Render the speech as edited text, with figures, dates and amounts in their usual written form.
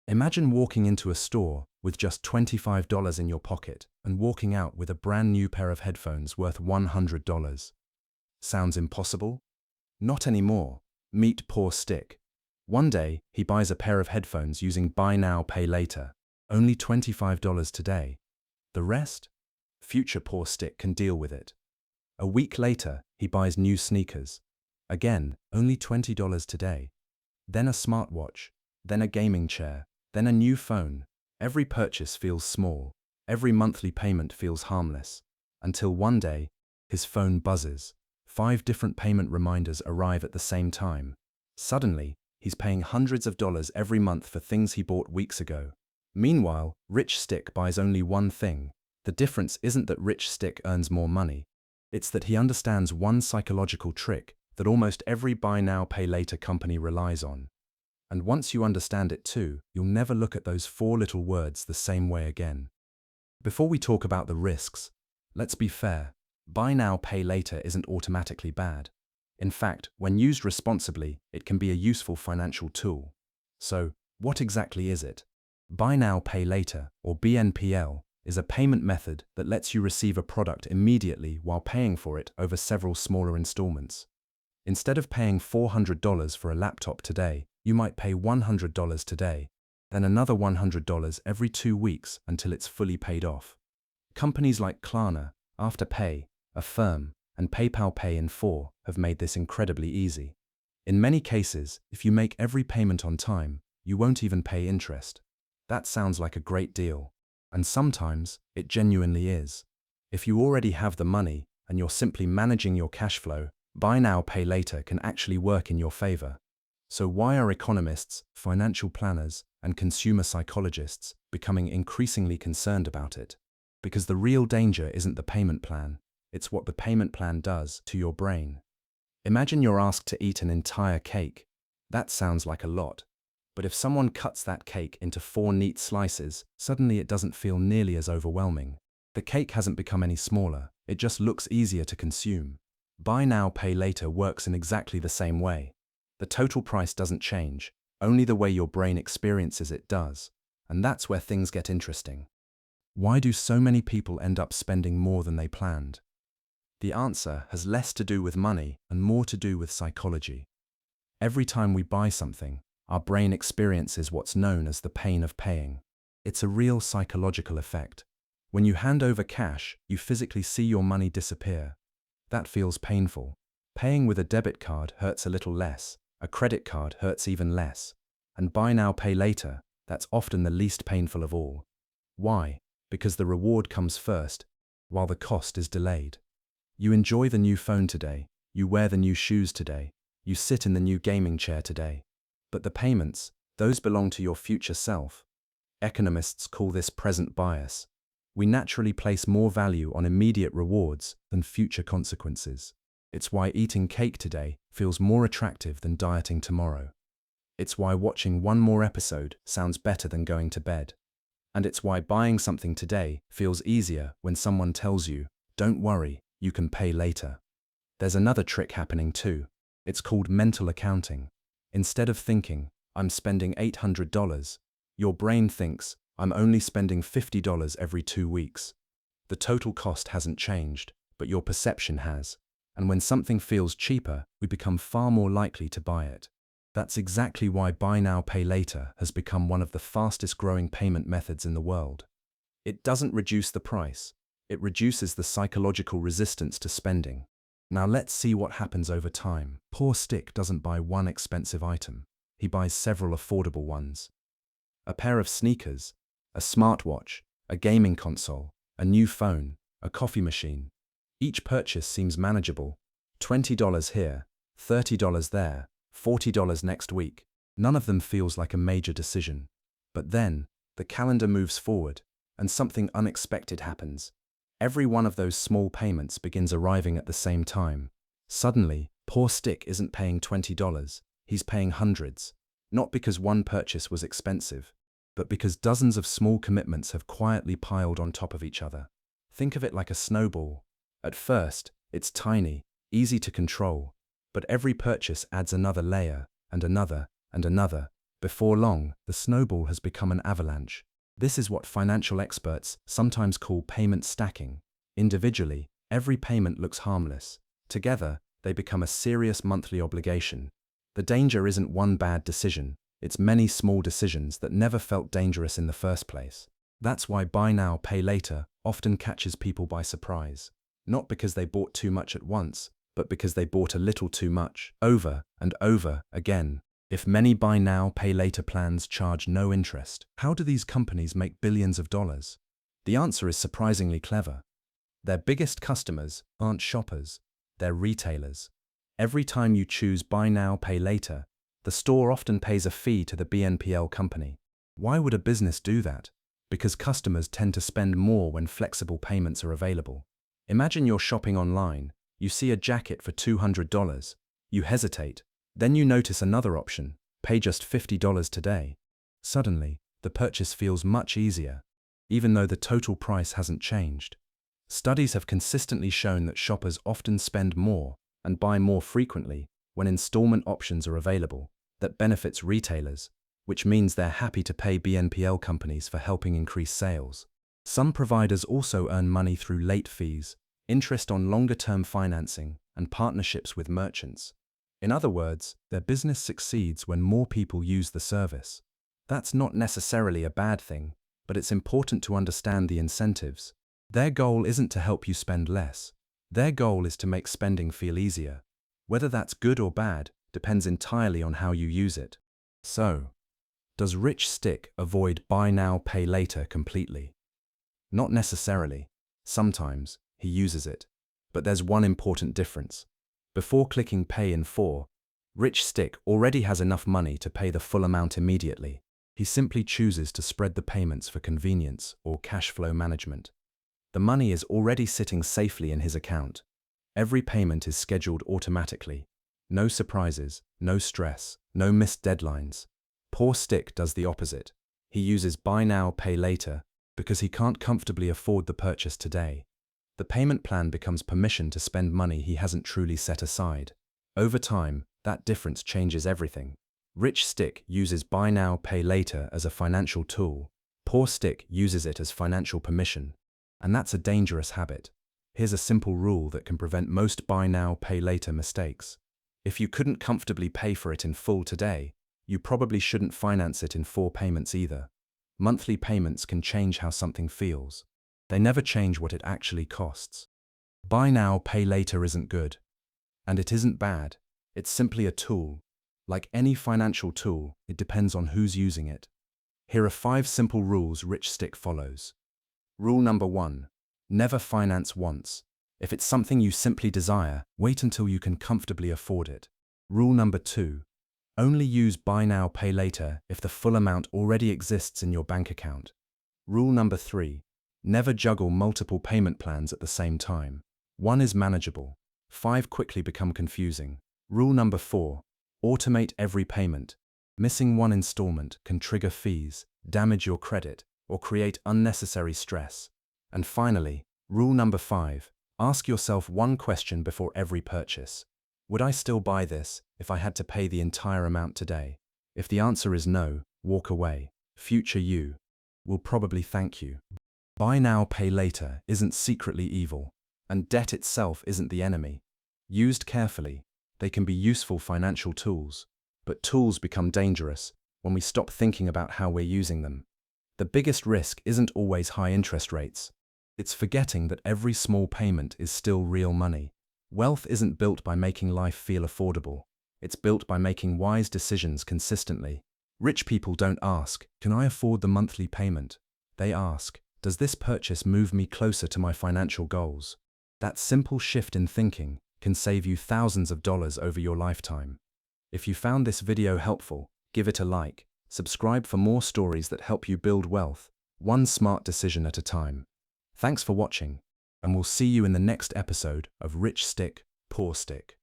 Imagine walking into a store with just $25 in your pocket and walking out with a brand new pair of headphones worth $100. Sounds impossible? Not anymore. Meet poor Stick. One day, he buys a pair of headphones using Buy Now, Pay Later. Only $25 today. The rest? Future poor Stick can deal with it. A week later, he buys new sneakers. Again, only $20 today. Then a smartwatch, then a gaming chair, then a new phone. Every purchase feels small. Every monthly payment feels harmless. Until one day, his phone buzzes. 5 different payment reminders arrive at the same time. Suddenly, he's paying hundreds of dollars every month for things he bought weeks ago. Meanwhile, Rich Stick buys only one thing. The difference isn't that Rich Stick earns more money. It's that he understands one psychological trick that almost every Buy Now, Pay Later company relies on. And once you understand it too, you'll never look at those 4 little words the same way again. Before we talk about the risks, let's be fair. Buy Now, Pay Later isn't automatically bad. In fact, when used responsibly, it can be a useful financial tool. So, what exactly is it? Buy Now, Pay Later, or BNPL, is a payment method that lets you receive a product immediately while paying for it over several smaller installments. Instead of paying $400 for a laptop today, you might pay $100 today, then another $100 every 2 weeks until it's fully paid off. Companies like Klarna, Afterpay, Affirm, and PayPal Pay in 4 have made this incredibly easy. In many cases, if you make every payment on time, you won't even pay interest. That sounds like a great deal. And sometimes, it genuinely is. If you already have the money, and you're simply managing your cash flow, Buy Now, Pay Later can actually work in your favor. So why are economists, financial planners, and consumer psychologists becoming increasingly concerned about it? Because the real danger isn't the payment plan. It's what the payment plan does to your brain. Imagine you're asked to eat an entire cake. That sounds like a lot. But if someone cuts that cake into 4 neat slices, suddenly it doesn't feel nearly as overwhelming. The cake hasn't become any smaller, it just looks easier to consume. Buy Now, Pay Later works in exactly the same way. The total price doesn't change, only the way your brain experiences it does. And that's where things get interesting. Why do so many people end up spending more than they planned? The answer has less to do with money and more to do with psychology. Every time we buy something, our brain experiences what's known as the pain of paying. It's a real psychological effect. When you hand over cash, you physically see your money disappear. That feels painful. Paying with a debit card hurts a little less, a credit card hurts even less. And Buy Now, Pay Later, that's often the least painful of all. Why? Because the reward comes first, while the cost is delayed. You enjoy the new phone today, you wear the new shoes today, you sit in the new gaming chair today. But the payments, those belong to your future self. Economists call this present bias. We naturally place more value on immediate rewards than future consequences. It's why eating cake today feels more attractive than dieting tomorrow. It's why watching one more episode sounds better than going to bed. And it's why buying something today feels easier when someone tells you, "Don't worry, you can pay later." There's another trick happening too. It's called mental accounting. Instead of thinking, "I'm spending $800, your brain thinks, "I'm only spending $50 every 2 weeks. The total cost hasn't changed, but your perception has. And when something feels cheaper, we become far more likely to buy it. That's exactly why Buy Now, Pay Later has become one of the fastest growing payment methods in the world. It doesn't reduce the price. It reduces the psychological resistance to spending. Now let's see what happens over time. Poor Stick doesn't buy one expensive item. He buys several affordable ones. A pair of sneakers, a smartwatch, a gaming console, a new phone, a coffee machine. Each purchase seems manageable. $20 here, $30 there, $40 next week. None of them feels like a major decision. But then, the calendar moves forward, and something unexpected happens. Every one of those small payments begins arriving at the same time. Suddenly, poor Stick isn't paying $20, he's paying hundreds. Not because one purchase was expensive, but because dozens of small commitments have quietly piled on top of each other. Think of it like a snowball. At first, it's tiny, easy to control, but every purchase adds another layer, and another, Before long, the snowball has become an avalanche. This is what financial experts sometimes call payment stacking. Individually, every payment looks harmless. Together, they become a serious monthly obligation. The danger isn't one bad decision, it's many small decisions that never felt dangerous in the first place. That's why buy now, pay later often catches people by surprise. Not because they bought too much at once, but because they bought a little too much, over and over again. If many buy now, pay later plans charge no interest, how do these companies make billions of dollars? The answer is surprisingly clever. Their biggest customers aren't shoppers, they're retailers. Every time you choose buy now, pay later, the store often pays a fee to the BNPL company. Why would a business do that? Because customers tend to spend more when flexible payments are available. Imagine you're shopping online, you see a jacket for $200, you hesitate, then you notice another option, pay just $50 today. Suddenly, the purchase feels much easier, even though the total price hasn't changed. Studies have consistently shown that shoppers often spend more and buy more frequently when installment options are available. That benefits retailers, which means they're happy to pay BNPL companies for helping increase sales. Some providers also earn money through late fees, interest on longer-term financing, and partnerships with merchants. In other words, their business succeeds when more people use the service. That's not necessarily a bad thing, but it's important to understand the incentives. Their goal isn't to help you spend less. Their goal is to make spending feel easier. Whether that's good or bad depends entirely on how you use it. So, does Rich Stick avoid buy now, pay later completely? Not necessarily. Sometimes he uses it. But there's one important difference. Before clicking Pay in 4, Rich Stick already has enough money to pay the full amount immediately. He simply chooses to spread the payments for convenience or cash flow management. The money is already sitting safely in his account. Every payment is scheduled automatically. No surprises, no stress, no missed deadlines. Poor Stick does the opposite. He uses buy now, pay later because he can't comfortably afford the purchase today. The payment plan becomes permission to spend money he hasn't truly set aside. Over time, that difference changes everything. Rich Stick uses buy now, pay later as a financial tool. Poor Stick uses it as financial permission. And that's a dangerous habit. Here's a simple rule that can prevent most buy now, pay later mistakes. If you couldn't comfortably pay for it in full today, you probably shouldn't finance it in 4 payments either. Monthly payments can change how something feels. They never change what it actually costs. Buy now, pay later isn't good. And it isn't bad. It's simply a tool. Like any financial tool, it depends on who's using it. Here are 5 simple rules Rich Stick follows. Rule number 1. Never finance once. If it's something you simply desire, wait until you can comfortably afford it. Rule number 2. Only use buy now, pay later if the full amount already exists in your bank account. Rule number 3. Never juggle multiple payment plans at the same time. 1 is manageable. 5 quickly become confusing. Rule number 4. Automate every payment. Missing one installment can trigger fees, damage your credit, or create unnecessary stress. And finally, rule number 5. Ask yourself one question before every purchase. Would I still buy this if I had to pay the entire amount today? If the answer is no, walk away. Future you will probably thank you. Buy now, pay later isn't secretly evil, and debt itself isn't the enemy. Used carefully, they can be useful financial tools, but tools become dangerous when we stop thinking about how we're using them. The biggest risk isn't always high interest rates. It's forgetting that every small payment is still real money. Wealth isn't built by making life feel affordable. It's built by making wise decisions consistently. Rich people don't ask, "Can I afford the monthly payment?" They ask, "Does this purchase move me closer to my financial goals?" That simple shift in thinking can save you thousands of dollars over your lifetime. If you found this video helpful, give it a like. Subscribe for more stories that help you build wealth, one smart decision at a time. Thanks for watching, and we'll see you in the next episode of Rich Stick, Poor Stick.